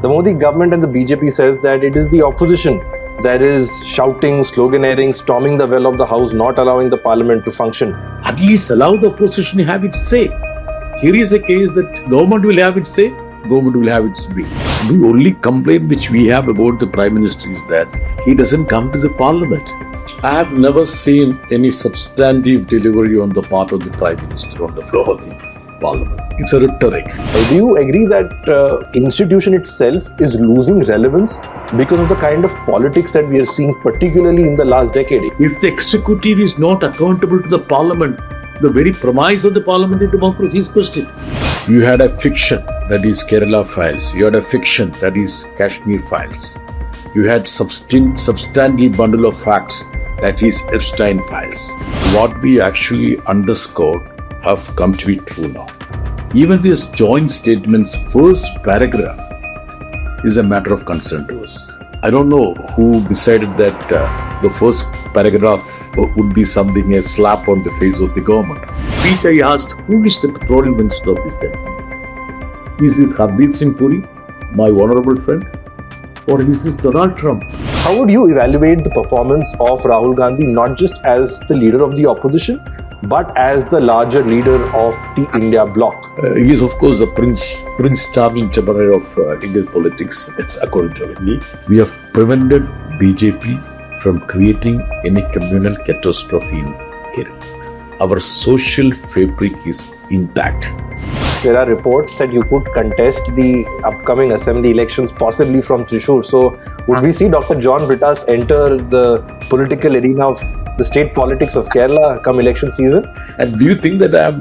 The Modi government and the BJP says that it is the opposition that is shouting, sloganeering, storming the well of the house, not allowing the parliament to function. At least allow the opposition to have its say. Here is a case that government will have its say, government will have its way. The only complaint which we have about the Prime Minister is that he doesn't come to the parliament. I have never seen any substantive delivery on the part of the Prime Minister on the floor of the parliament. It's a rhetoric. Do you agree that institution itself is losing relevance because of the kind of politics that we are seeing, particularly in the last decade? If the executive is not accountable to the parliament, the very premise of the parliamentary democracy is questioned. You had a fiction that is Kerala Files. You had a fiction that is Kashmir Files. You had substantive bundle of facts that is Epstein Files. What we actually underscored have come to be true now. Even this joint statement's first paragraph is a matter of concern to us. I don't know who decided that the first paragraph would be something a slap on the face of the government. Which I asked, who is the petroleum minister of this day? Is this Hardeep Puri, my honorable friend? Or is this Donald Trump? How would you evaluate the performance of Rahul Gandhi, not just as the leader of the opposition, but as the larger leader of the India bloc? He is, of course, a Prince Charming Chabanner of Indian politics. It's according to me. We have prevented BJP from creating any communal catastrophe in Kerala. Our social fabric is intact. There are reports that you could contest the upcoming assembly elections, possibly from Thrissur. So, would we see Dr. John Brittas enter the political arena of the state politics of Kerala come election season? And do you think that I'm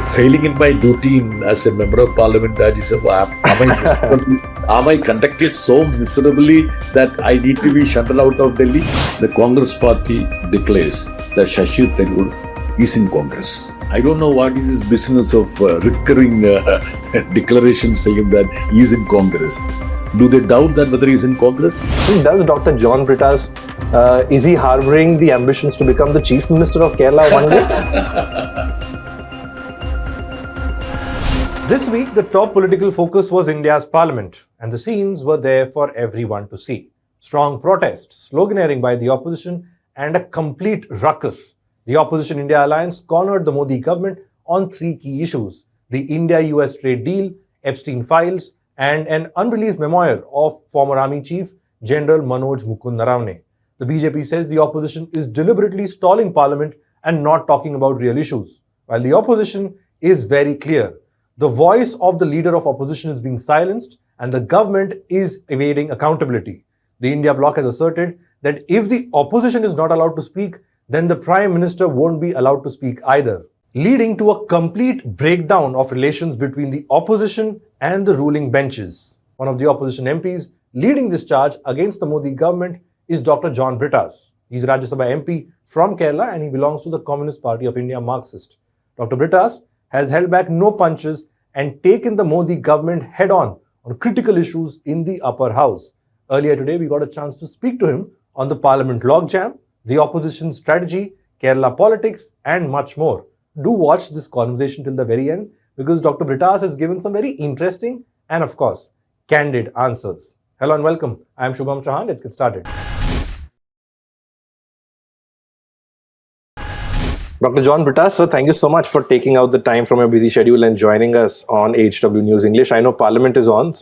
failing in my duty as a member of Parliament, Rajya Sabha? Am I conducted so miserably that I need to be shunted out of Delhi? The Congress party declares that Shashi Tharoor is in Congress. I don't know what is his business of recurring declarations saying that he is in Congress. Do they doubt that whether he is in Congress? Does Dr. John Brittas, is he harboring the ambitions to become the Chief Minister of Kerala one day? This week, the top political focus was India's parliament, and the scenes were there for everyone to see. Strong protest, sloganeering by the opposition, and a complete ruckus. The Opposition India Alliance cornered the Modi government on three key issues: the India-US trade deal, Epstein Files, and an unreleased memoir of former Army Chief General Manoj Mukund Naravne. The BJP says the opposition is deliberately stalling parliament and not talking about real issues, while the opposition is very clear. The voice of the leader of opposition is being silenced and the government is evading accountability. The India bloc has asserted that if the opposition is not allowed to speak, then the Prime Minister won't be allowed to speak either, leading to a complete breakdown of relations between the opposition and the ruling benches. One of the opposition MPs leading this charge against the Modi government is Dr. John Brittas. He's Rajya Sabha MP from Kerala and he belongs to the Communist Party of India Marxist. Dr. Brittas has held back no punches and taken the Modi government head-on critical issues in the upper house. Earlier today, we got a chance to speak to him on the parliament logjam, the opposition strategy, Kerala politics, and much more. Do watch this conversation till the very end because Dr. Brittas has given some very interesting and, of course, candid answers. Hello and welcome. I am Shubham Chohan. Let's get started. Dr. John Brittas, sir, thank you so much for taking out the time from your busy schedule and joining us on HW News English. I know Parliament is on,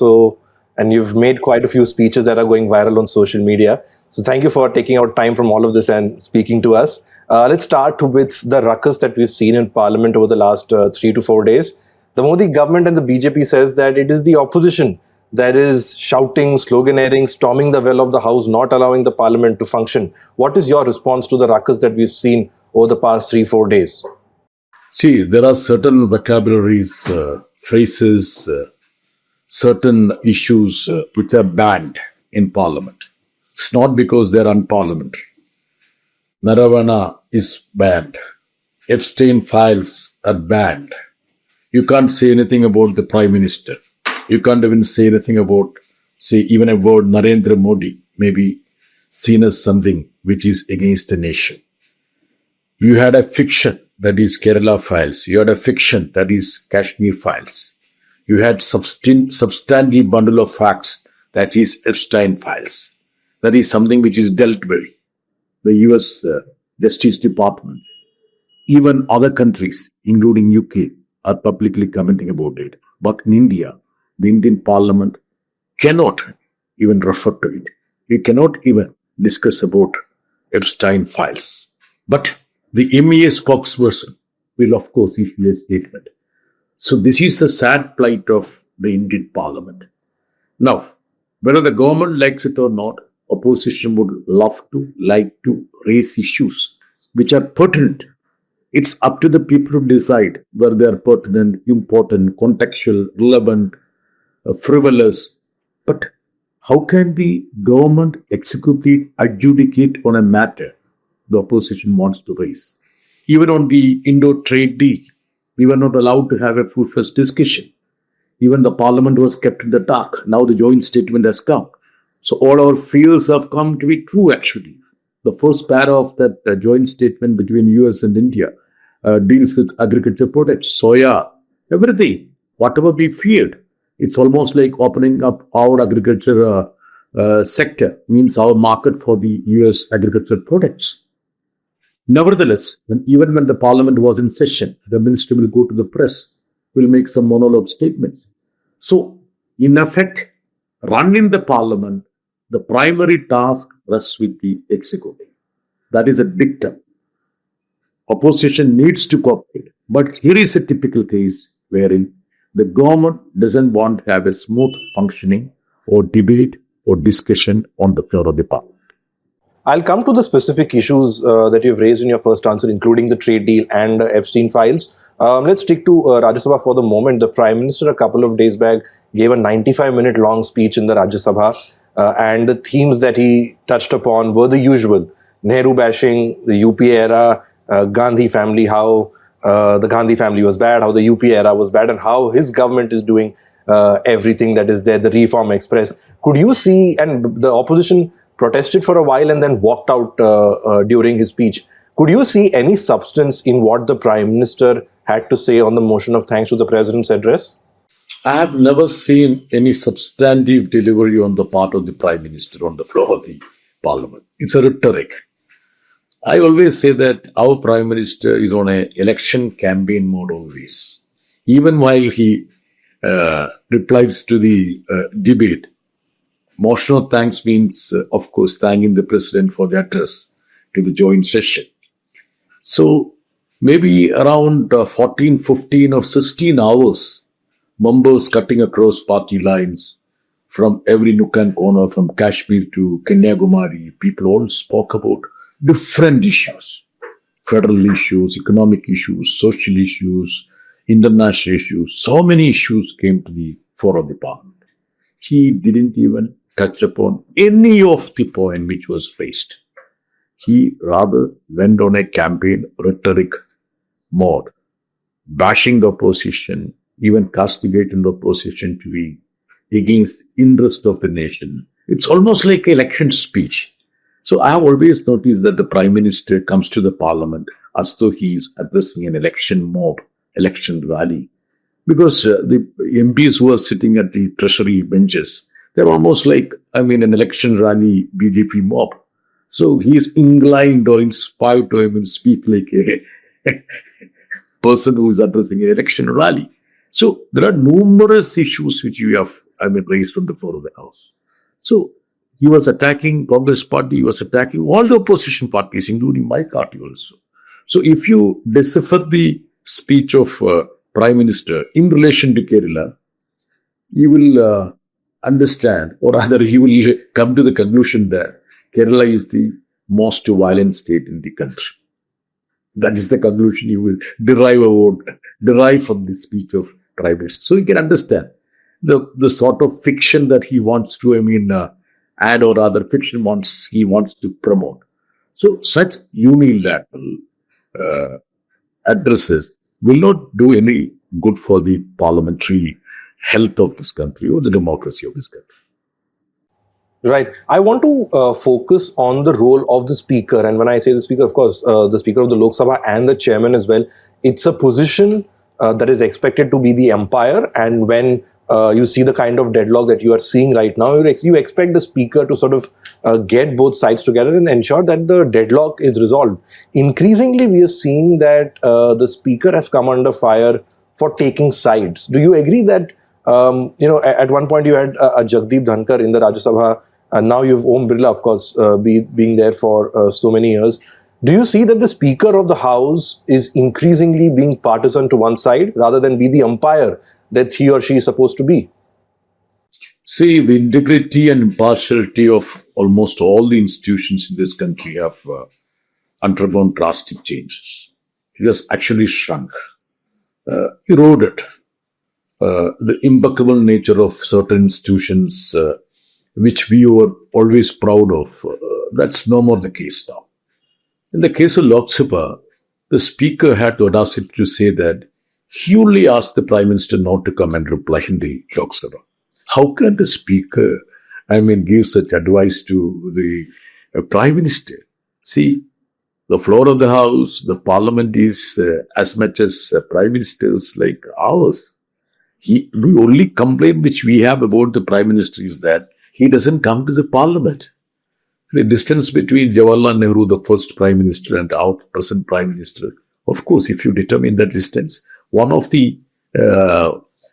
and you've made quite a few speeches that are going viral on social media. So thank you for taking out time from all of this and speaking to us. Let's start with the ruckus that we've seen in Parliament over the last 3 to 4 days. The Modi government and the BJP says that it is the opposition that is shouting, sloganeering, storming the well of the house, not allowing the Parliament to function. What is your response to the ruckus that we've seen over the past 3-4 days? See, there are certain vocabularies, phrases, certain issues which are banned in Parliament. It's not because they're unparliamentary. Naravana is banned. Epstein Files are banned. You can't say anything about the Prime Minister. You can't even say anything about, say, even a word Narendra Modi may be seen as something which is against the nation. You had a fiction that is Kerala Files. You had a fiction that is Kashmir Files. You had substantive bundle of facts, that is Epstein Files. That is something which is dealt with the US Justice Department. Even other countries, including UK, are publicly commenting about it. But in India, the Indian Parliament cannot even refer to it. We cannot even discuss about Epstein Files. But the MEA spokesperson will of course issue a statement. So this is the sad plight of the Indian Parliament. Now, whether the government likes it or not, opposition would like to raise issues which are pertinent. It's up to the people to decide whether they are pertinent, important, contextual, relevant, frivolous. But how can the government executive adjudicate on a matter the opposition wants to raise? Even on the Indo-trade deal, we were not allowed to have a full-fledged discussion. Even the parliament was kept in the dark. Now the joint statement has come. So all our fears have come to be true actually. The first para of that joint statement between US and India deals with agriculture products, soya, everything, whatever we feared. It's almost like opening up our agriculture sector, means our market for the US agriculture products. Nevertheless, even when the parliament was in session, the minister will go to the press, will make some monologue statements. So, in effect, running the parliament, the primary task rests with the executive. That is a dictum. Opposition needs to cooperate. But here is a typical case wherein the government doesn't want to have a smooth functioning or debate or discussion on the floor of the parliament. I'll come to the specific issues that you've raised in your first answer, including the trade deal and Epstein Files. Let's stick to Rajya Sabha for the moment. The Prime Minister a couple of days back gave a 95-minute long speech in the Rajya Sabha, and the themes that he touched upon were the usual. Nehru bashing, the UPA era, Gandhi family, how the Gandhi family was bad, how the UPA era was bad, and how his government is doing everything that is there, the Reform Express. Could you see, and the opposition protested for a while and then walked out during his speech. Could you see any substance in what the Prime Minister had to say on the motion of thanks to the President's address? I have never seen any substantive delivery on the part of the Prime Minister on the floor of the Parliament. It's a rhetoric. I always say that our Prime Minister is on an election campaign mode always. Even while he replies to the debate, motion of thanks means, of course, thanking the President for the address to the joint session. So, maybe around 14, 15 or 16 hours, members cutting across party lines from every nook and corner, from Kashmir to Kanyakumari, people all spoke about different issues. Federal issues, economic issues, social issues, international issues. So many issues came to the fore of the Parliament. He didn't even touch upon any of the point which was raised. He rather went on a campaign rhetoric mode, bashing the opposition, even castigating the opposition to be against the interest of the nation. It's almost like an election speech. So I have always noticed that the Prime Minister comes to the Parliament as though he is addressing an election mob, election rally. Because the MPs who are sitting at the Treasury benches, they're almost like, an election rally BJP mob. So he is inclined or inspired to even speak like a person who is addressing an election rally. So there are numerous issues which we have, raised from the floor of the House. So he was attacking Congress party, he was attacking all the opposition parties, including my party also. So if you decipher the speech of Prime Minister in relation to Kerala, you will understand, or rather he will come to the conclusion that Kerala is the most violent state in the country. That is the conclusion you will derive from the speech of Prime Minister. So you can understand the sort of fiction that he wants to, add, or rather fiction he wants to promote. So such unilateral addresses will not do any good for the parliamentary health of this country or the democracy of this country. Right. I want to focus on the role of the Speaker. And when I say the Speaker, of course, the Speaker of the Lok Sabha and the Chairman as well. It's a position that is expected to be the umpire. And when you see the kind of deadlock that you are seeing right now, you expect the speaker to sort of get both sides together and ensure that the deadlock is resolved. Increasingly, we are seeing that the speaker has come under fire for taking sides. Do you agree that, at one point you had a Jagdeep Dhankar in the Rajya Sabha, and now you have Om Birla, of course, being there for so many years. Do you see that the Speaker of the House is increasingly being partisan to one side rather than be the umpire that he or she is supposed to be? See, the integrity and impartiality of almost all the institutions in this country have undergone drastic changes. It has actually shrunk, eroded. The impeccable nature of certain institutions, which we were always proud of, that's no more the case now. In the case of Lok Sabha, the Speaker had the audacity to say that he only asked the Prime Minister not to come and reply in the Lok Sabha. How can the Speaker, give such advice to the Prime Minister? See, the floor of the House, the Parliament is as much as Prime Ministers like ours. The only complaint which we have about the Prime Minister is that he doesn't come to the Parliament. The distance between Jawaharlal Nehru, the first Prime Minister, and our present Prime Minister, of course, if you determine that distance, one of the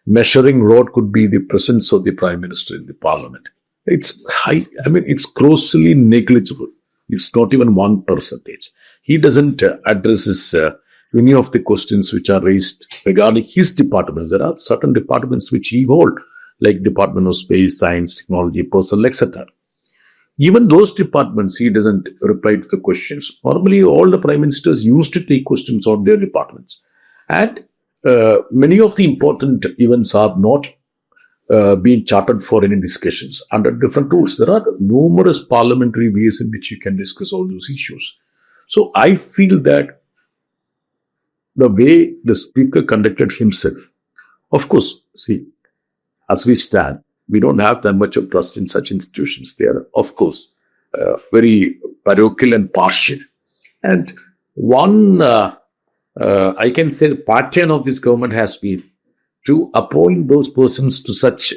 measuring rod could be the presence of the Prime Minister in the Parliament. It's high, it's grossly negligible. It's not even 1%. He doesn't address any of the questions which are raised regarding his departments. There are certain departments which he holds, like Department of Space, Science, Technology, Personnel, etc. Even those departments, he doesn't reply to the questions. Normally, all the Prime Ministers used to take questions on their departments. And many of the important events are not being chartered for any discussions under different rules. There are numerous parliamentary ways in which you can discuss all those issues. So I feel that the way the Speaker conducted himself, of course, see, as we stand, we don't have that much of trust in such institutions. They are, of course, very parochial and partial. And one, I can say, the pattern of this government has been to appoint those persons to such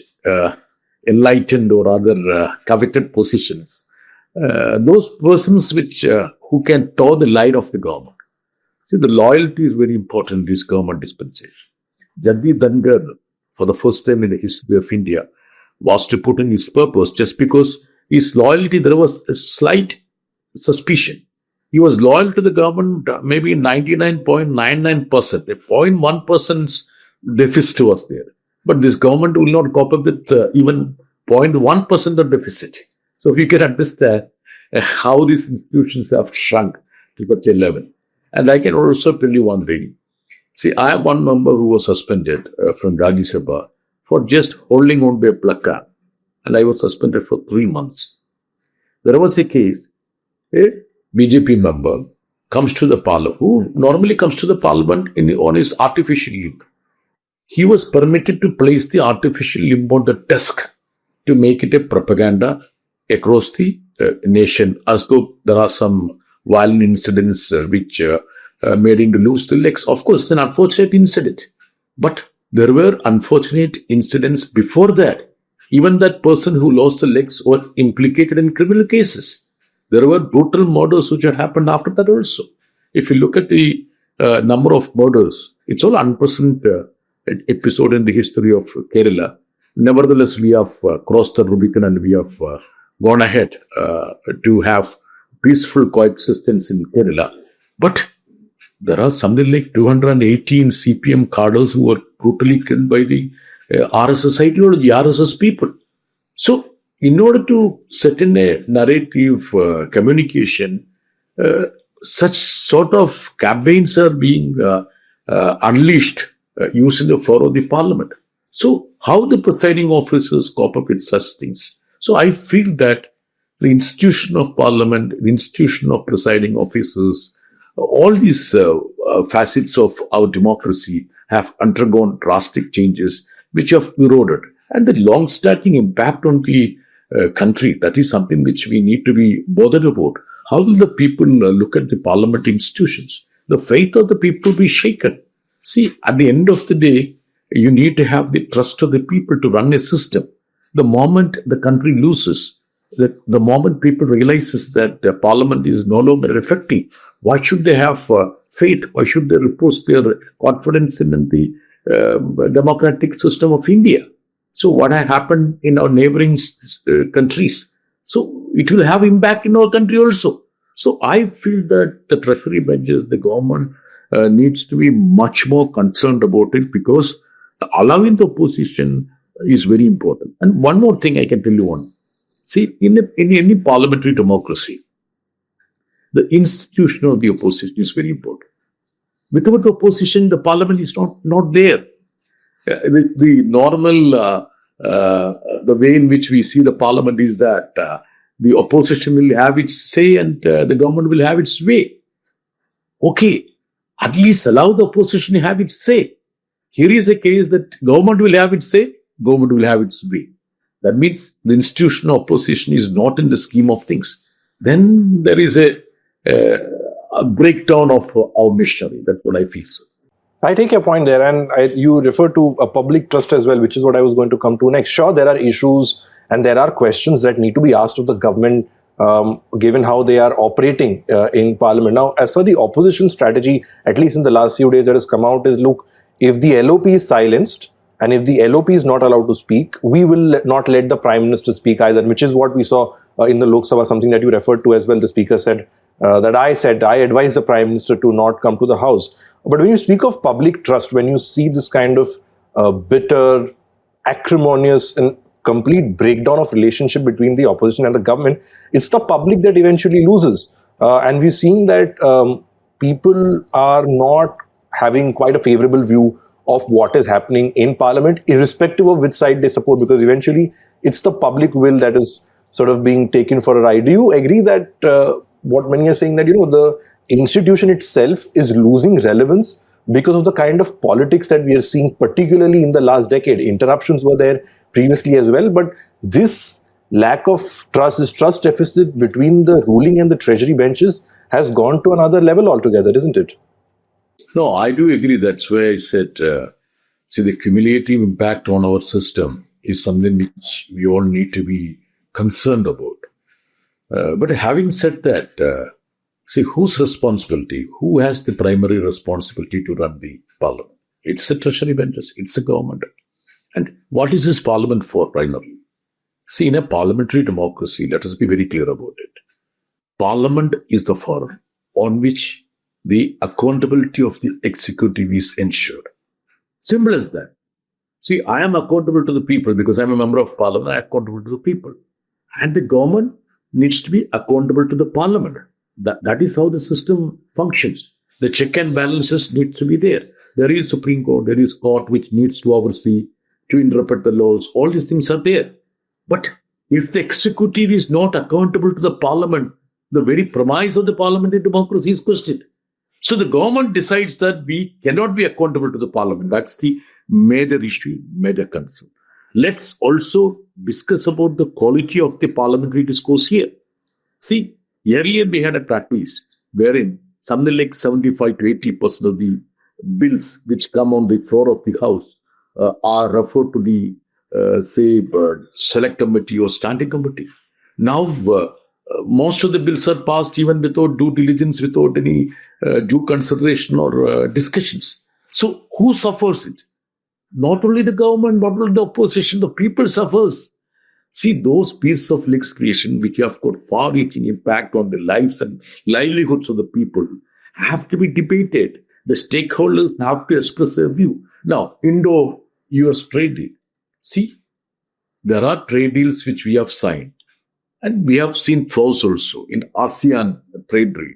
enlightened or other coveted positions. Those persons who can toe the line of the government. See, the loyalty is very important in this government dispensation. Jagdeep Dhankar, for the first time in the history of India, was to put in his purpose just because his loyalty, there was a slight suspicion. He was loyal to the government maybe 99.99%. A 0.1% deficit was there. But this government will not cope up with even 0.1% of deficit. So you can understand how these institutions have shrunk to such a level. And I can also tell you one thing. See, I have one member who was suspended from Rajya Sabha for just holding on to a placard. And I was suspended for 3 months. There was a case, a BJP member comes to the parliament, who normally comes to the parliament on his artificial limb. He was permitted to place the artificial limb on the desk to make it a propaganda across the nation, as though there are some violent incidents which made him to lose the legs. Of course, it's an unfortunate incident. But there were unfortunate incidents before that. Even that person who lost the legs was implicated in criminal cases. There were brutal murders which had happened after that also. If you look at the number of murders, it's all unprecedented episode in the history of Kerala. Nevertheless, we have crossed the Rubicon and we have gone ahead to have peaceful coexistence in Kerala. But there are something like 218 CPM cadres who were brutally killed by the RSS ideology, RSS people. So, in order to set in a narrative communication, such sort of campaigns are being unleashed using the floor of the parliament. So, how the presiding officers cope up with such things? So, I feel that the institution of parliament, the institution of presiding officers, all these facets of our democracy have undergone drastic changes which have eroded. And the long-standing impact on the country, that is something which we need to be bothered about. How will the people look at the parliament institutions? The faith of the people be shaken. See, at the end of the day, You need to have the trust of the people to run a system. The moment the country loses, the moment people realizes that the parliament is no longer effective, why should they have faith? Why should they repose their confidence in the democratic system of India? So what had happened in our neighboring countries? So it will have impact in our country also. So I feel that the treasury benches, the government needs to be much more concerned about it, because allowing the opposition is very important. And one more thing I can tell you on. See, in any parliamentary democracy, the institution of the opposition is very important. Without the opposition, the parliament is not there. The normal, the way in which we see the parliament is that the opposition will have its say and the government will have its way. Okay, at least allow the opposition to have its say. Here is a case that government will have its say, government will have its way. That means the institutional opposition is not in the scheme of things. Then there is a breakdown of our machinery. That's what I feel. So. I take your point there, and you refer to a public trust as well, which is what I was going to come to next. Sure, there are issues and there are questions that need to be asked of the government, given how they are operating in parliament. Now, as for the opposition strategy, at least in the last few days that has come out, is look, if the LOP is silenced and if the LOP is not allowed to speak, we will not let the Prime Minister speak either, which is what we saw in the Lok Sabha, something that you referred to as well. The Speaker said that I advise the Prime Minister to not come to the House. But when you speak of public trust, when you see this kind of bitter, acrimonious and complete breakdown of relationship between the opposition and the government, it's the public that eventually loses. And we're seeing that people are not having quite a favorable view of what is happening in parliament, irrespective of which side they support, because eventually it's the public will that is sort of being taken for a ride. Do you agree that what many are saying, that, the institution itself is losing relevance because of the kind of politics that we are seeing, particularly in the last decade? Interruptions were there previously as well, but this lack of trust, this trust deficit between the ruling and the treasury benches has gone to another level altogether, isn't it? No, I do agree. That's why I said, see, the cumulative impact on our system is something which we all need to be concerned about. But having said that, see, whose responsibility? Who has the primary responsibility to run the parliament? It's the treasury benches. It's the government. And what is this parliament for primarily? See, in a parliamentary democracy, let us be very clear about it. Parliament is the forum on which the accountability of the executive is ensured. Simple as that. See, I am accountable to the people because I'm a member of parliament. I am accountable to the people. And the government needs to be accountable to the parliament. That is how the system functions. The check and balances needs to be there. There is Supreme Court, there is court which needs to oversee, to interpret the laws. All these things are there. But if the executive is not accountable to the parliament, the very premise of the parliamentary democracy is questioned. So the government decides that we cannot be accountable to the parliament. That's the major issue, major concern. Let's also discuss about the quality of the parliamentary discourse here. See, earlier we had a practice wherein something like 75 to 80% of the bills which come on the floor of the House are referred to the, select committee or standing committee. Now, most of the bills are passed even without due diligence, without any due consideration or discussions. So, who suffers it? Not only the government, not only the opposition, the people suffers. See, those pieces of legislation which have got far-reaching impact on the lives and livelihoods of the people have to be debated. The stakeholders have to express their view. Now, Indo-US trade deal. See, there are trade deals which we have signed. And we have seen flaws also in ASEAN trade deal.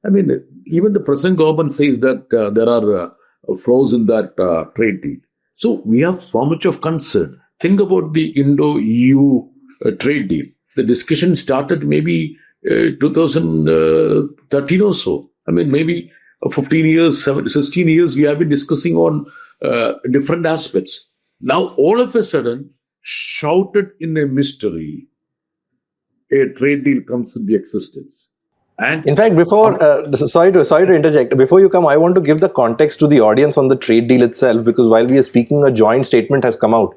I mean, even the present government says that there are flaws in that trade deal. So we have so much of concern. Think about the Indo-EU trade deal. The discussion started maybe 2013 or so. I mean, maybe 15 years, 16 years, we have been discussing on different aspects. Now, all of a sudden, shouted in a mystery, a trade deal comes into existence. And In fact, sorry to interject. Before you come, I want to give the context to the audience on the trade deal itself, because while we are speaking, a joint statement has come out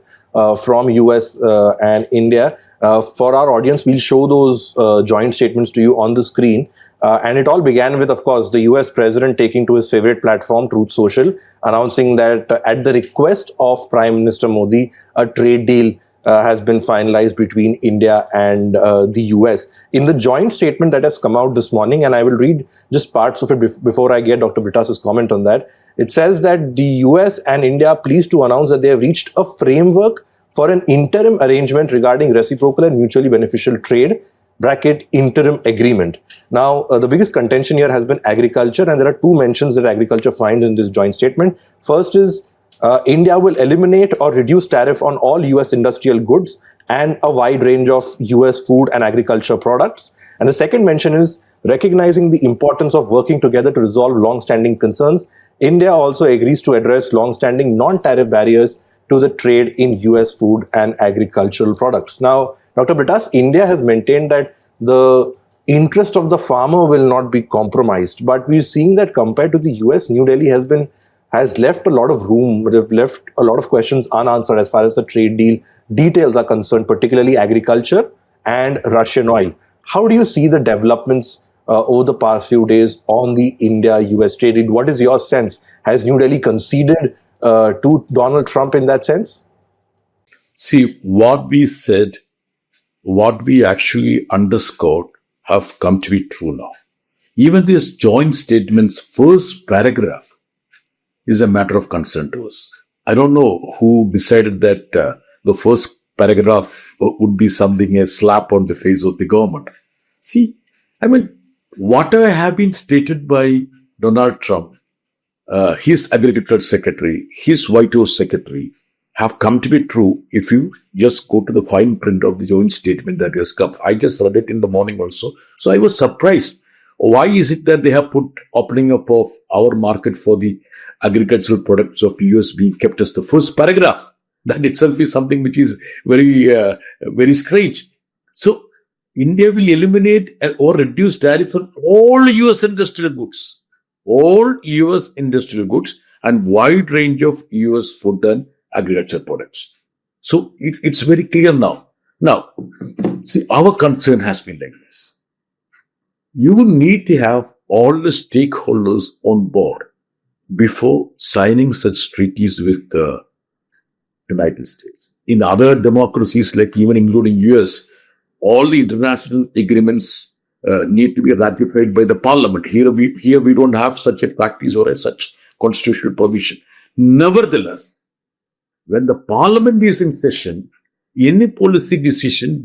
from US and India. For our audience, we'll show those joint statements to you on the screen. And it all began with, of course, the US president taking to his favorite platform, Truth Social, announcing that at the request of Prime Minister Modi, a trade deal has been finalized between India and the US. In the joint statement that has come out this morning, and I will read just parts of it before I get Dr. Brittas' comment on that, it says that the US and India are pleased to announce that they have reached a framework for an interim arrangement regarding reciprocal and mutually beneficial trade, bracket interim agreement. Now, the biggest contention here has been agriculture, and there are two mentions that agriculture finds in this joint statement. First is India will eliminate or reduce tariff on all US industrial goods and a wide range of US food and agriculture products. And the second mention is recognizing the importance of working together to resolve long-standing concerns. India also agrees to address long-standing non-tariff barriers to the trade in US food and agricultural products. Now, Dr. Brittas, India has maintained that the interest of the farmer will not be compromised. But we're seeing that compared to the US, New Delhi has left a lot of room. They've left a lot of questions unanswered as far as the trade deal details are concerned, particularly agriculture and Russian oil. How do you see the developments over the past few days on the India-US trade deal? What is your sense? Has New Delhi conceded to Donald Trump in that sense? see, what we said, what we actually underscored have come to be true now. Even this joint statement's first paragraph is a matter of concern to us. I don't know who decided that the first paragraph would be something, a slap on the face of the government. See, I mean, whatever have been stated by Donald Trump, his agriculture secretary, his White House secretary, have come to be true if you just go to the fine print of the joint statement that has come. I just read it in the morning also. So I was surprised. Why is it that they have put opening up of our market for the agricultural products of US being kept as the first paragraph? That itself is something which is very strange. So India will eliminate or reduce tariff on all US industrial goods. All US industrial goods and wide range of US food and agriculture products. So it's very clear now. Now, see, our concern has been like this. You need to have all the stakeholders on board before signing such treaties with the United States. In other democracies, like even including US, all the international agreements need to be ratified by the parliament. Here we don't have such a practice or such constitutional provision. Nevertheless, when the parliament is in session, any policy decision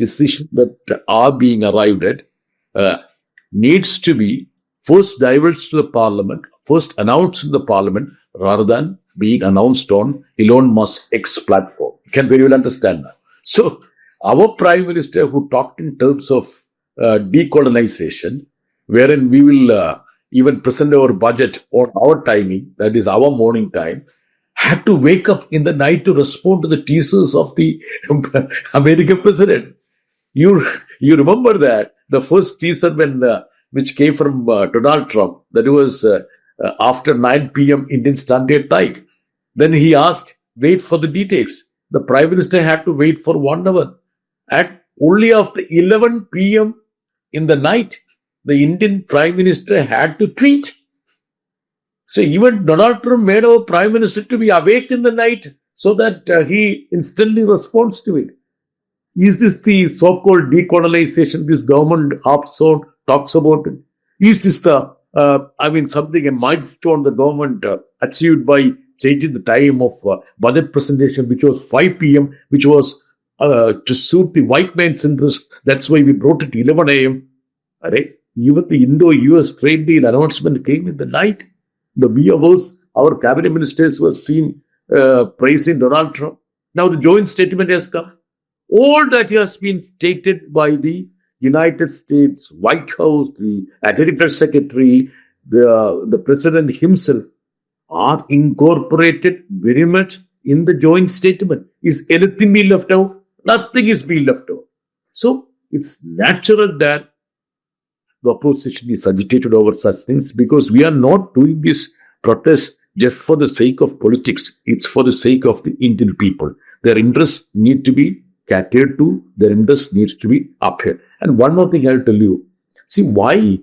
that are being arrived at needs to be first divulged to the parliament, first announced in the parliament, rather than being announced on Elon Musk's X platform. You can very well understand now. So, our Prime Minister, who talked in terms of decolonization, wherein we will even present our budget on our timing, that is our morning time, had to wake up in the night to respond to the teasers of the American president. You remember that the first teaser which came from Donald Trump, that was after 9 p.m. Indian Standard Time. Then he asked, wait for the details. The Prime Minister had to wait for 1 hour. And only after 11 p.m. in the night, the Indian Prime Minister had to tweet. So even Donald Trump made our Prime Minister to be awake in the night so that he instantly responds to it. Is this the so-called decolonization this government talks about? Is this something, a milestone the government achieved by changing the time of budget presentation, which was 5 p.m., which was to suit the white man's interest. That's why we brought it to 11 a.m. Right? Even the Indo-US trade deal announcement came in the night. The wee hours, our cabinet ministers were seen praising Donald Trump. Now the joint statement has come. All that has been stated by the United States White House, the Agriculture Secretary, the President himself, are incorporated very much in the joint statement. Is anything being left out? Nothing is being left out. So it's natural that the opposition is agitated over such things, because we are not doing this protest just for the sake of politics. It's for the sake of the Indian people. Their interests need to be catered to. Their interests needs to be upheld. And one more thing I'll tell you. See, why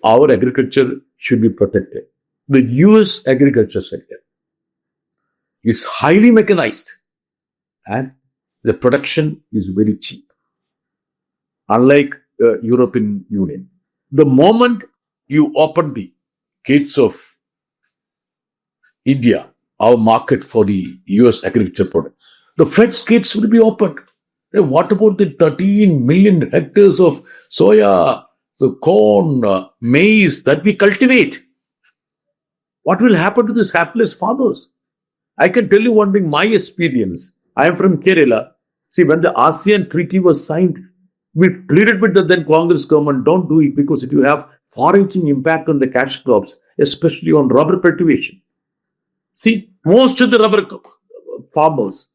our agriculture should be protected. The US agriculture sector is highly mechanized and the production is very cheap. Unlike European Union. The moment you open the gates of India, our market for the US agriculture products, the floodgates will be opened. What about the 13 million hectares of soya, the corn, maize that we cultivate? What will happen to these hapless farmers? I can tell you one thing, my experience. I am from Kerala. See, when the ASEAN treaty was signed, we pleaded with the then Congress government, don't do it because it will have far-reaching impact on the cash crops, especially on rubber cultivation. See, most of the rubber farmers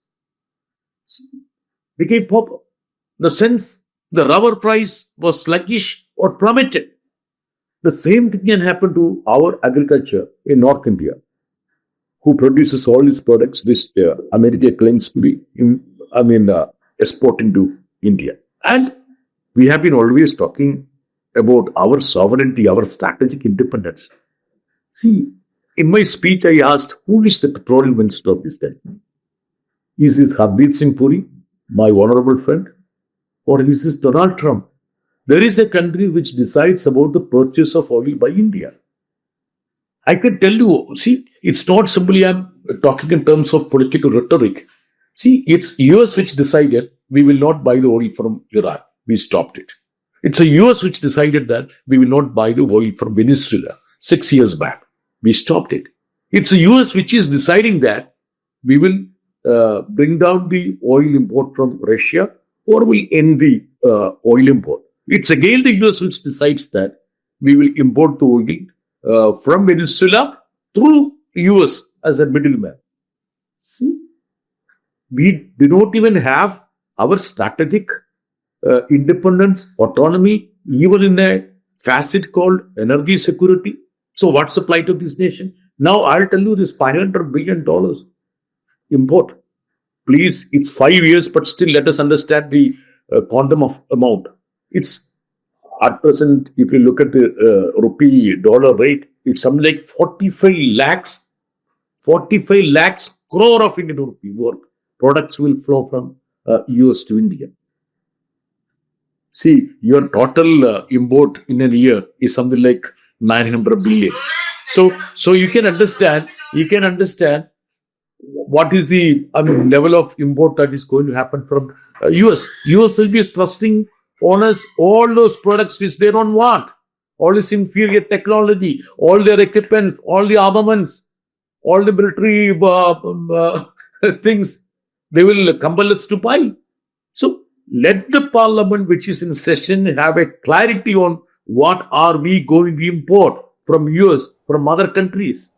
became pauper. The sense the rubber price was sluggish or plummeted. The same thing can happen to our agriculture in North India, who produces all these products which America claims to be exporting to India. And we have been always talking about our sovereignty, our strategic independence. See, in my speech, I asked, who is the petroleum minister of this time? Is this Hardeep Puri, my honorable friend? Or is this Donald Trump? There is a country which decides about the purchase of oil by India. I can tell you, see, it's not simply I'm talking in terms of political rhetoric. See, it's US which decided we will not buy the oil from Iran. We stopped it. It's a US which decided that we will not buy the oil from Venezuela 6 years back. We stopped it. It's a US which is deciding that we will bring down the oil import from Russia or will end the oil import. It's again the US which decides that we will import the oil from Venezuela through US as a middleman. See, we do not even have our strategic independence, autonomy, even in a facet called energy security. So what's the plight of this nation? Now I'll tell you this $500 billion import. Please, it's 5 years, but still let us understand the quantum of amount. It's at present, if you look at the rupee dollar rate, it's something like 45 lakhs crore of Indian rupee worth. Products will flow from US to India. See, your total import in a year is something like 900 billion. So you can understand what is the level of import that is going to happen from US. US will be thrusting on us all those products which they don't want. All this inferior technology, all their equipment, all the armaments, all the military things, they will compel us to buy. So let the parliament which is in session have a clarity on what are we going to import from US, from other countries.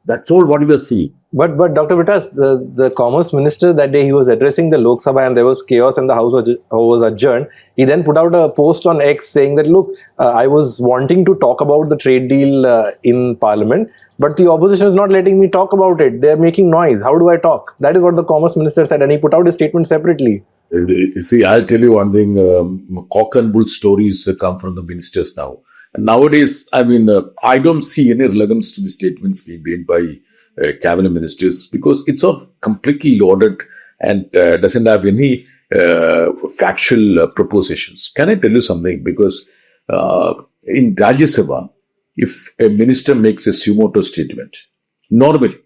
That's all what we are seeing. But Dr. Brittas, the Commerce Minister, that day he was addressing the Lok Sabha and there was chaos and the House was adjourned. He then put out a post on X saying that, look, I was wanting to talk about the trade deal in Parliament, but the opposition is not letting me talk about it. They're making noise. How do I talk? That is what the Commerce Minister said, and he put out a statement separately. See, I'll tell you one thing. Cock and bull stories come from the ministers now. And nowadays, I don't see any relevance to the statements being made by cabinet ministers because it's all completely loaded and doesn't have any factual propositions. Can I tell you something? Because in Rajya Sabha, if a minister makes a suo motu statement, normally,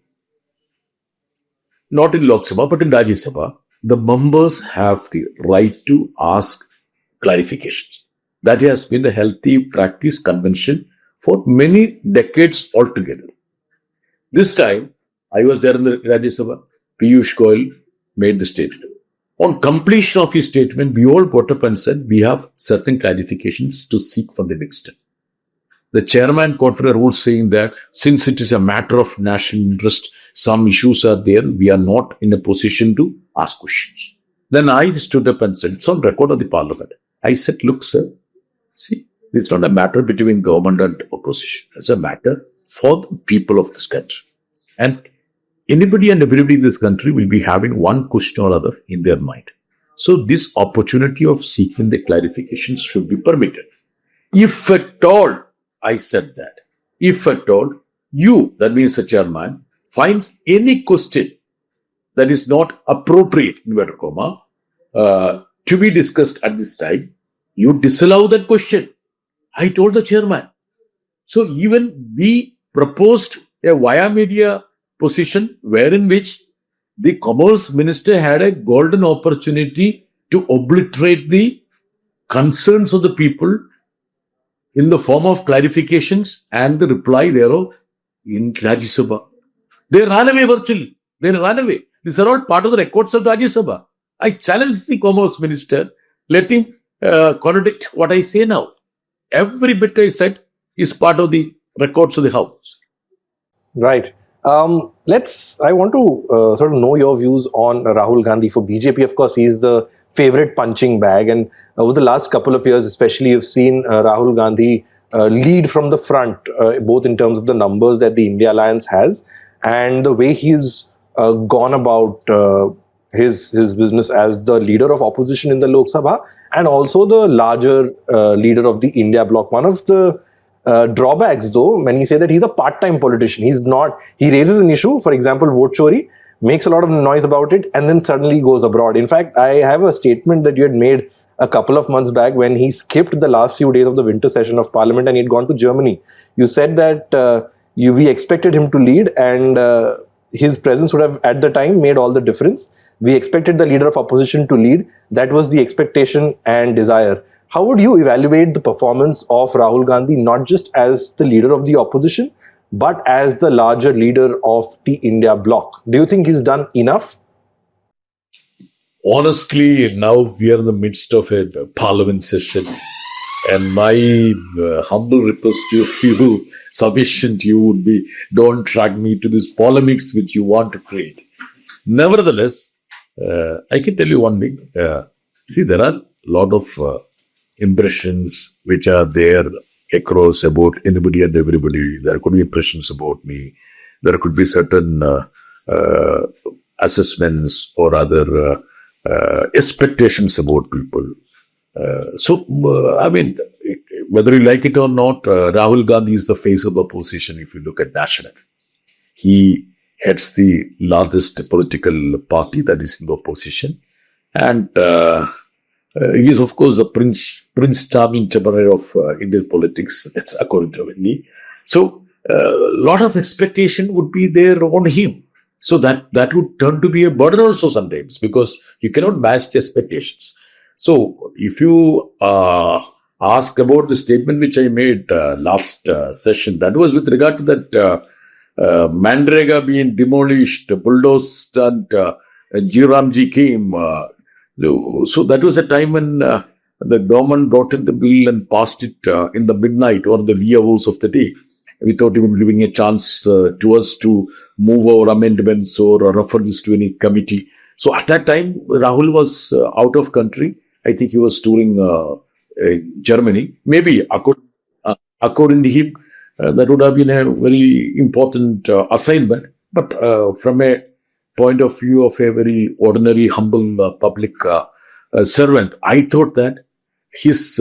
not in Lok Sabha, but in Rajya Sabha, the members have the right to ask clarifications. That has been the healthy practice convention for many decades altogether. This time, I was there in the Rajya Sabha. Piyush Goyal made the statement. On completion of his statement, we all got up and said, we have certain clarifications to seek from the minister. The chairman quoted a rule saying that since it is a matter of national interest, some issues are there, we are not in a position to ask questions. Then I stood up and said, it's on record of the parliament. I said, look, sir, see, It's not a matter between government and opposition. It's a matter for the people of this country. And anybody and everybody in this country will be having one question or other in their mind. So this opportunity of seeking the clarifications should be permitted. If at all, I said that, if at all, you, that means the chairman, finds any question that is not appropriate, inverted comma, to be discussed at this time, you disallow that question. I told the chairman. So even we proposed a via media position wherein which the commerce minister had a golden opportunity to obliterate the concerns of the people in the form of clarifications and the reply thereof in Rajya Sabha. They ran away virtually. They ran away. These are all part of the records of Rajya Sabha. I challenge the commerce minister, let him contradict what I say now. Every bit I said is part of the records of the House. Right. I want to sort of know your views on Rahul Gandhi. For BJP, of course, he's the favorite punching bag. And over the last couple of years, especially, you've seen Rahul Gandhi lead from the front, both in terms of the numbers that the India Alliance has and the way he's gone about his business as the leader of opposition in the Lok Sabha and also the larger leader of the India bloc. One of the drawbacks, though, many say that he's a part-time politician. He's not. He raises an issue, for example, vote chori, makes a lot of noise about it, and then suddenly goes abroad. In fact, I have a statement that you had made a couple of months back when he skipped the last few days of the winter session of Parliament and he'd gone to Germany. You said that we expected him to lead, and his presence would have, at the time, made all the difference. We expected the leader of opposition to lead. That was the expectation and desire. How would you evaluate the performance of Rahul Gandhi, not just as the leader of the opposition, but as the larger leader of the India bloc? Do you think he's done enough? Honestly, now we are in the midst of a parliament session, and my humble request to you, sufficient you would be, don't drag me to these polemics which you want to create. Nevertheless, I can tell you one thing. See, there are a lot of impressions which are there across about anybody and everybody. There could be impressions about me. There could be certain assessments or other expectations about people. I mean, whether you like it or not, Rahul Gandhi is the face of opposition if you look at national. He heads the largest political party that is in the opposition. And he is, of course, a Prince Charming temporary of Indian politics. That's according to me. So, a lot of expectation would be there on him. So that would turn to be a burden also sometimes because you cannot match the expectations. So if you ask about the statement which I made last session, that was with regard to that Mandrega being demolished, bulldozed, and Jiramji came. So that was a time when the government brought in the bill and passed it in the midnight or the wee hours of the day, without even giving a chance to us to move our amendments or refer this to any committee. So at that time, Rahul was out of country. I think he was touring Germany. Maybe according to him, that would have been a very important assignment. But from a point of view of a very ordinary, humble public servant, I thought that his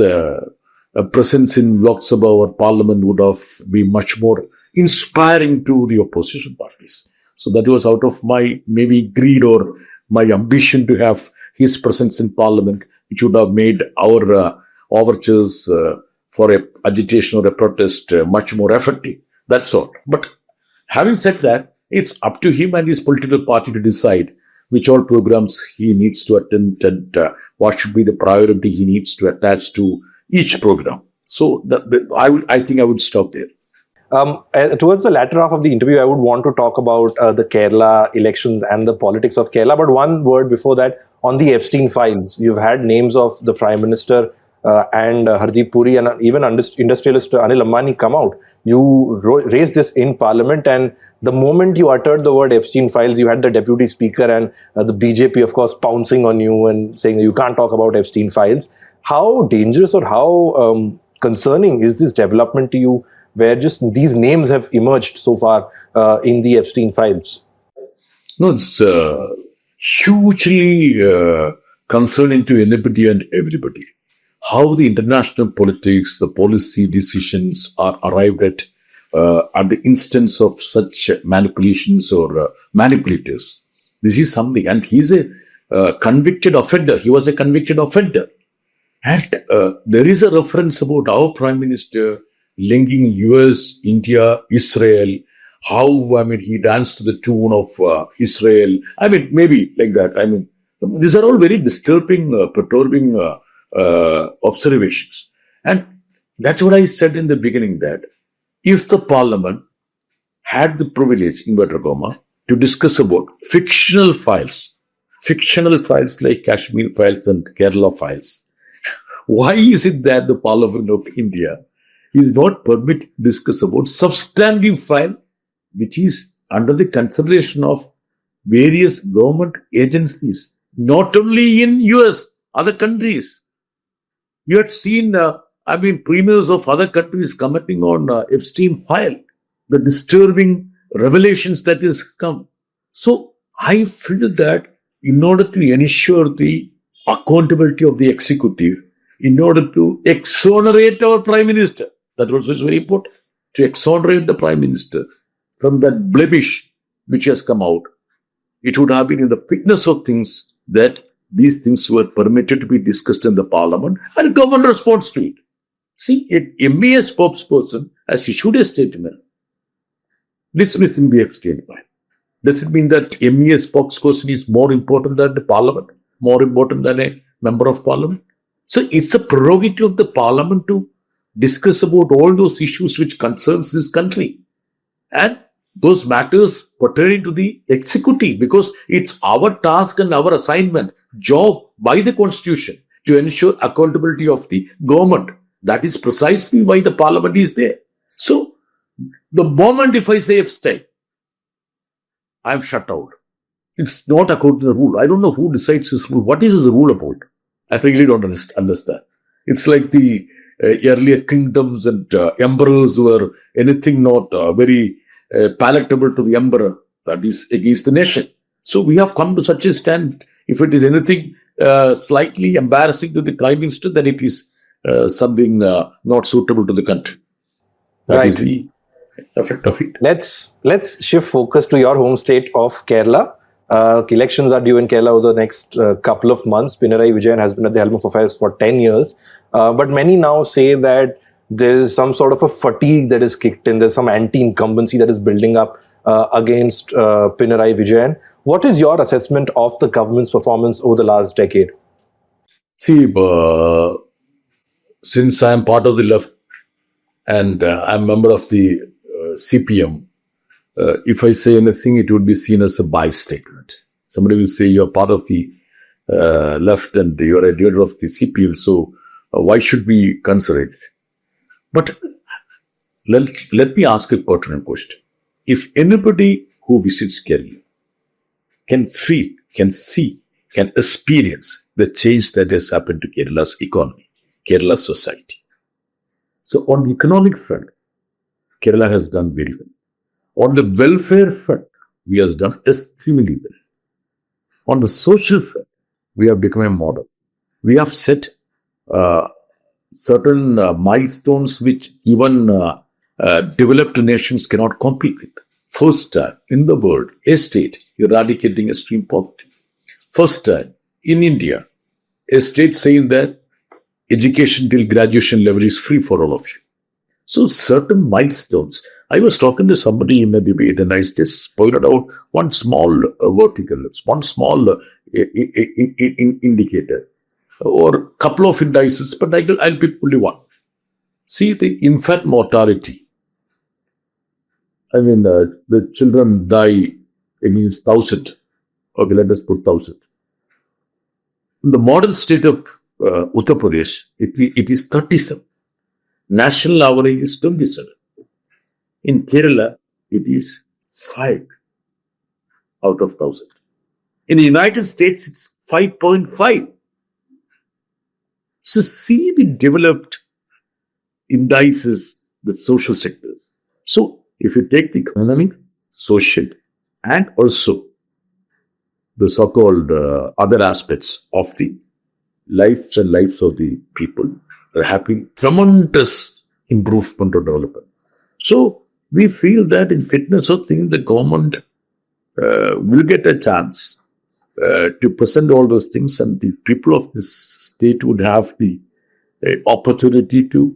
presence in Lok Sabha or Parliament would have been much more inspiring to the opposition parties. So that was out of my maybe greed or my ambition to have his presence in Parliament, which would have made our overtures for a agitation or a protest much more effective. That's all. But having said that, it's up to him and his political party to decide which all programs he needs to attend and what should be the priority he needs to attach to each program. So I think I would stop there. Towards the latter half of the interview, I would want to talk about the Kerala elections and the politics of Kerala. But one word before that, on the Epstein Files, you've had names of the Prime Minister and Hardeep Puri and even industrialist Anil Ambani come out. You raised this in Parliament, and the moment you uttered the word Epstein Files, you had the Deputy Speaker and the BJP, of course, pouncing on you and saying that you can't talk about Epstein Files. How dangerous or how concerning is this development to you, where just these names have emerged so far in the Epstein files? No, it's hugely concerning to anybody and everybody. How the international politics, the policy decisions are arrived at the instance of such manipulations or manipulators. This is something, and he's a convicted offender. He was a convicted offender. And there is a reference about our Prime Minister linking US, India, Israel, how, he danced to the tune of Israel. Maybe like that. These are all very disturbing, perturbing observations. And that's what I said in the beginning, that if the parliament had the privilege, inverted comma, to discuss about fictional files like Kashmir files and Kerala files, why is it that the Parliament of India is not permitted to discuss about substantive file which is under the consideration of various government agencies, not only in US, other countries? You had seen, premiers of other countries commenting on Epstein file, the disturbing revelations that has come. So I feel that in order to ensure the accountability of the executive, in order to exonerate our Prime Minister, that also is very important, to exonerate the Prime Minister from that blemish which has come out, it would have been in the fitness of things that these things were permitted to be discussed in the Parliament and government responds to it. See, a MES spokesperson has issued a statement dismissing the Epstein file. Does it mean that MES spokesperson is more important than the Parliament, more important than a member of Parliament? So it's a prerogative of the Parliament to discuss about all those issues which concerns this country and those matters pertaining to the executive, because it's our task and our assignment, job by the Constitution to ensure accountability of the government. That is precisely why the Parliament is there. So the moment if I say Epstein, I am shut out. It's not according to the rule. I don't know who decides this rule. What is this rule about? I really don't understand. It's like the earlier kingdoms and emperors were anything not very palatable to the emperor, that is against the nation. So we have come to such a stand. If it is anything slightly embarrassing to the Prime Minister, then it is something not suitable to the country. That is the effect of it. Let's shift focus to your home state of Kerala. Elections are due in Kerala over the next couple of months. Pinarayi Vijayan has been at the helm of affairs for 10 years. But many now say that there's some sort of a fatigue that is kicked in. There's some anti-incumbency that is building up against Pinarayi Vijayan. What is your assessment of the government's performance over the last decade? See, since I am part of the left and I'm a member of the CPM, if I say anything, it would be seen as a bias statement. Somebody will say you're part of the left and you're a leader of the CPM, so why should we consider it? But let me ask a pertinent question. If anybody who visits Kerala can feel, can see, can experience the change that has happened to Kerala's economy, Kerala's society. So on the economic front, Kerala has done very well. On the welfare front, we have done extremely well. On the social front, we have become a model. We have set certain milestones which even developed nations cannot compete with. First time in the world, a state eradicating extreme poverty. First time in India, a state saying that education till graduation level is free for all of you. So certain milestones. I was talking to somebody maybe and I just pointed out one small vertical, one small indicator or couple of indices, but I'll pick only one. See the infant mortality. The children die against 1,000. Okay, let us put 1,000. In the model state of Uttar Pradesh, it is 37. National average is 27. In Kerala, it is 5 out of 1,000. In the United States, it's 5.5. So see the developed indices the social sectors. So if you take the economic, social, and also the so-called other aspects of the lives and lives of the people, are having tremendous improvement or development. So we feel that in fitness of things, the government will get a chance to present all those things, and the people of this state would have the opportunity to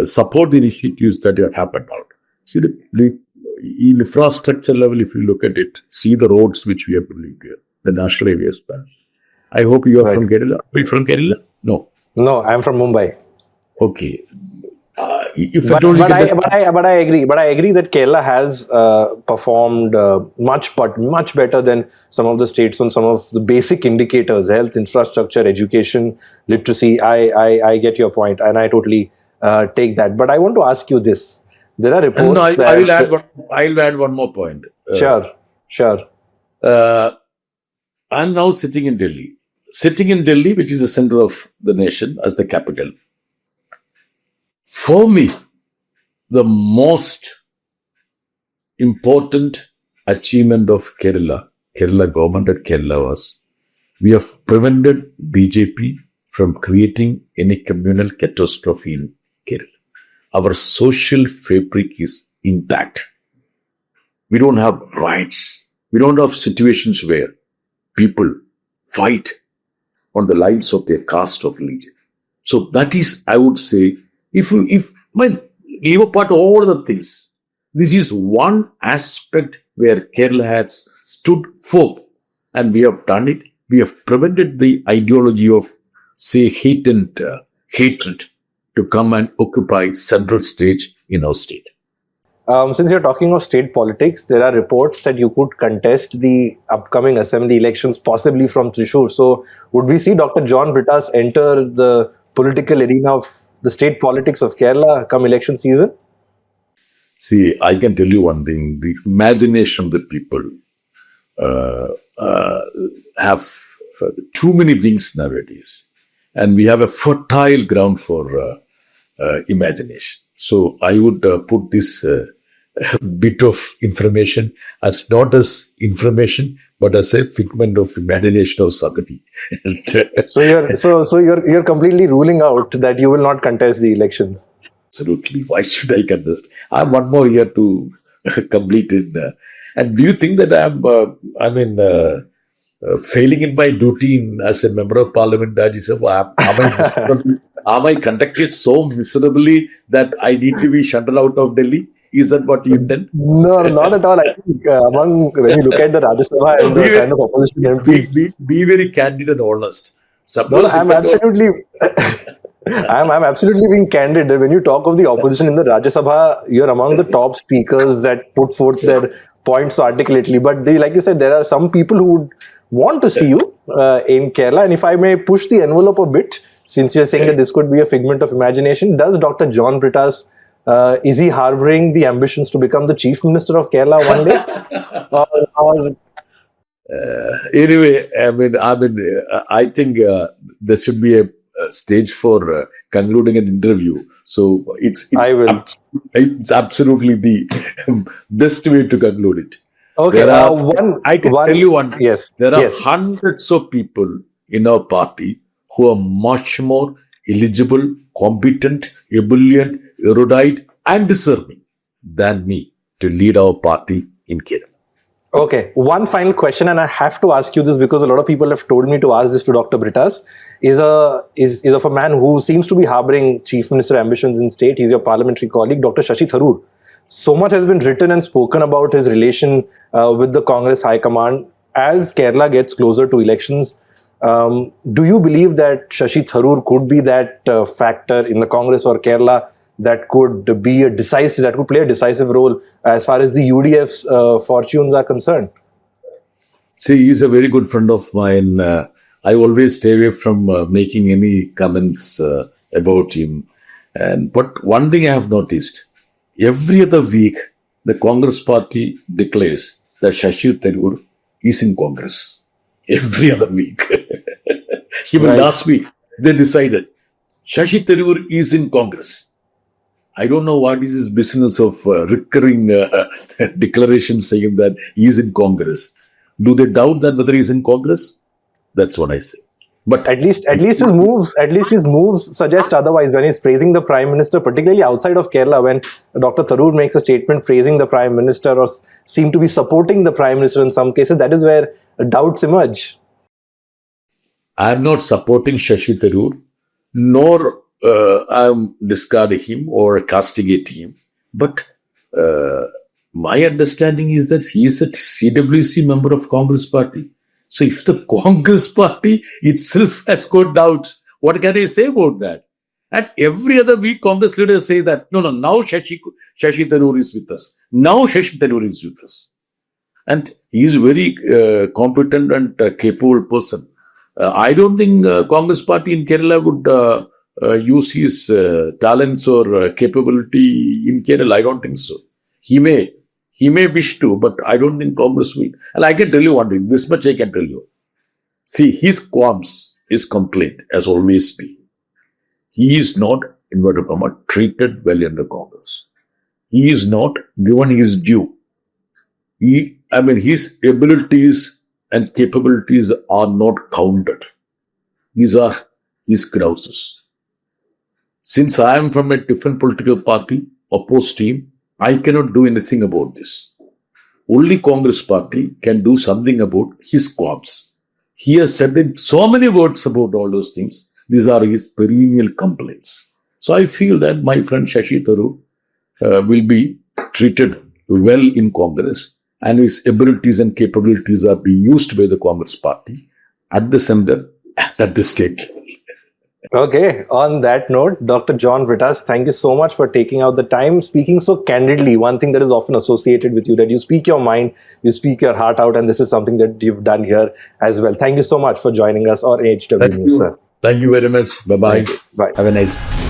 support the initiatives that have happened out. See, the infrastructure level, if you look at it, see the roads which we are building here, the national highways plan. I hope you are from Kerala. Are you from Kerala? No. No, I'm from Mumbai. Okay. But I agree that Kerala has performed much better than some of the states on some of the basic indicators: health, infrastructure, education, literacy. I get your point, and I totally take that. But I want to ask you this: there are reports. No, I'll add one more point. Sure. I'm now sitting in Delhi, which is the center of the nation as the capital. For me, the most important achievement of Kerala government at Kerala was we have prevented BJP from creating any communal catastrophe in Kerala. Our social fabric is intact. We don't have riots. We don't have situations where people fight on the lines of their caste or religion. So that is, I would say, leave apart all other things, this is one aspect where Kerala has stood firm, and we have done it. We have prevented the ideology of, say, hate and hatred to come and occupy central stage in our state. Since you're talking of state politics, there are reports that you could contest the upcoming assembly elections, possibly from Thrissur. So, would we see Dr. John Brittas enter the political arena of the state politics of Kerala come election season? See, I can tell you one thing. The imagination of the people have too many wings nowadays. And we have a fertile ground for imagination. So I would put this bit of information as not as information, but as a figment of imagination of Sakati. So you're completely ruling out that you will not contest the elections. Absolutely. Why should I contest? I have one more year to complete it. And do you think that failing in my duty as a member of parliament, Rajya Sabha, am I conducted so miserably that I need to be shunted out of Delhi? Is that what you intend? No, not at all. I think when you look at the Rajya Sabha and the kind of opposition MPs, be very candid and honest. I'm absolutely being candid. When you talk of the opposition in the Rajya Sabha, you're among the top speakers that put forth their points so articulately. But like you said, there are some people who would want to see you in Kerala. And if I may push the envelope a bit, since you're saying that this could be a figment of imagination, does Dr. John Brittas, is he harboring the ambitions to become the Chief Minister of Kerala one day? Anyway, I think there should be a stage for concluding an interview. So it's absolutely the best way to conclude it. Okay, I can tell you one. Yes, there are hundreds of people in our party who are much more eligible, competent, ebullient, erudite, and deserving than me to lead our party in Kerala. Okay, one final question, and I have to ask you this because a lot of people have told me to ask this to Dr. Brittas, is of a man who seems to be harboring Chief Minister ambitions in state. He's your parliamentary colleague, Dr. Shashi Tharoor. So much has been written and spoken about his relation with the Congress High Command. As Kerala gets closer to elections, do you believe that Shashi Tharoor could be that factor in the Congress or Kerala that could play a decisive role as far as the UDF's fortunes are concerned? See, he's a very good friend of mine. I always stay away from making any comments about him. But one thing I have noticed, every other week, the Congress party declares that Shashi Tharoor is in Congress. Every other week. Even last week, they decided Shashi Tharoor is in Congress. I don't know what is his business of recurring declarations saying that he is in Congress. Do they doubt that whether he is in Congress? That's what I say. But At least his moves suggest otherwise. When he's praising the Prime Minister, particularly outside of Kerala, when Dr. Tharoor makes a statement praising the Prime Minister or seem to be supporting the Prime Minister in some cases, that is where doubts emerge. I am not supporting Shashi Tharoor, nor I am discarding him or castigating him. But my understanding is that he is a CWC member of Congress Party. So if the Congress Party itself has got doubts, what can I say about that? And every other week, Congress leaders say that, no, now Shashi Tharoor is with us. Now Shashi Tharoor is with us. And he is a very competent and capable person. I don't think Congress Party in Kerala would use his talents or capability in Kerala. I don't think so. He may wish to, but I don't think Congress will. And I can tell you one thing, this much I can tell you. See, his qualms, his complaint has always been, he is not, inverted comma, treated well in the Congress. He is not given his due. His abilities and capabilities are not counted. These are his grouses. Since I am from a different political party, opposed team, I cannot do anything about this. Only Congress Party can do something about his qualms. He has said so many words about all those things. These are his perennial complaints. So I feel that my friend Shashi Tharoor will be treated well in Congress, and his abilities and capabilities are being used by the Congress Party at the center and at the state level. Okay, on that note, Dr. John Brittas, thank you so much for taking out the time, speaking so candidly. One thing that is often associated with you, that you speak your mind, you speak your heart out, and this is something that you've done here as well. Thank you so much for joining us on HW News, sir. Thank you very much. Bye-bye. Bye. Have a nice day.